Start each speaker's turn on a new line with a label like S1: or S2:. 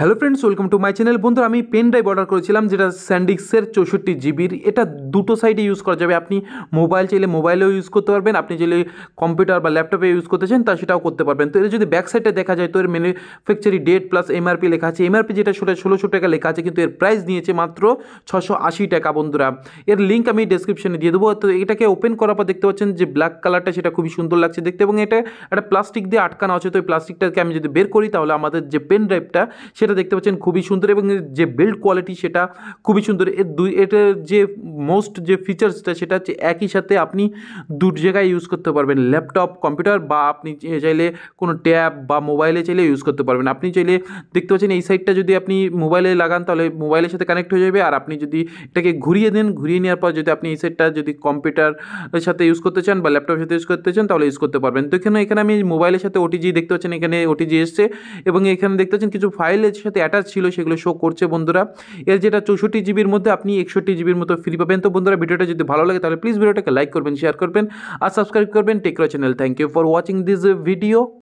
S1: Hello friends, welcome to my channel. বন্ধুরা, আমি pen drive order করেছিলাম যেটা স্যান্ডিক্সের 64 জিবির। এটা দুটো সাইডে ইউজ করা যাবে। আপনি মোবাইল চাইলে মোবাইলেও ইউজ করতে পারবেন, আপনি চাইলে কম্পিউটার বা ল্যাপটপে ইউজ করতে চান তা সেটাও করতে পারবেন। তো এর যদি ব্যাক সাইডে দেখা যায় তো এর ম্যানুফ্যাকচারি ডেট প্লাস এমআরপি লেখা আছে। এমআরপি যেটা সেটা 1600 টাকা লেখা আছে, কিন্তু এর প্রাইস নিয়েছে মাত্র 680 টাকা। বন্ধুরা, এর লিঙ্ক আমি ডেসক্রিপশনে দিয়ে দেবো। তো এটাকে ওপেন করার পর দেখতে পাচ্ছেন যে ব্ল্যাক কালারটা, সেটা খুবই সুন্দর লাগছে দেখতে, এবং এটা একটা প্লাস্টিক দিয়ে আটকানো আছে। তো এই প্লাস্টিকটাকে আমি যদি বের করি তাহলে আমাদের যে পেন ড্রাইভটা সেটা দেখতে পাচ্ছেন খুবই সুন্দর, এবং যে বিল্ড কোয়ালিটি সেটা খুবই সুন্দর। এটার যে মোস্ট যে ফিচার্সটা সেটা হচ্ছে একই সাথে আপনি দুটো জায়গায় ইউজ করতে পারবেন, ল্যাপটপ, কম্পিউটার, বা আপনি চাইলে কোনো ট্যাব বা মোবাইলে চাইলে ইউজ করতে পারবেন। আপনি চাইলে দেখতে পাচ্ছেন এই সাইডটা যদি আপনি মোবাইলে লাগান তাহলে মোবাইলের সাথে কানেক্ট হয়ে যাবে, আর আপনি যদি এটাকে ঘুরিয়ে দেন, ঘুরিয়ে নেওয়ার পর যদি আপনি এই সাইডটা যদি কম্পিউটারের সাথে ইউজ করতে চান বা ল্যাপটপের সাথে ইউজ করতে চান তাহলে ইউজ করতে পারবেন। তো এখানে আমি মোবাইলের সাথে ওটিজি দেখতে পাচ্ছেন, এখানে ওটিজি এসছে, এবং এখানে দেখতে পাচ্ছেন কিছু ফাইলের সাথে অ্যাটাচ ছিল সেগুলো শো করছে। বন্ধুরা, এর যেটা 64 জিবির মধ্যে আপনি 61 জিবির মতো ফ্রি পাবেন। তো বন্ধুরা, ভিডিওটা যদি ভালো লাগে তাহলে প্লিজ ভিডিওটাকে লাইক করবেন, শেয়ার করবেন আর সাবস্ক্রাইব করবেন টেকরা channel. Thank you for watching this video.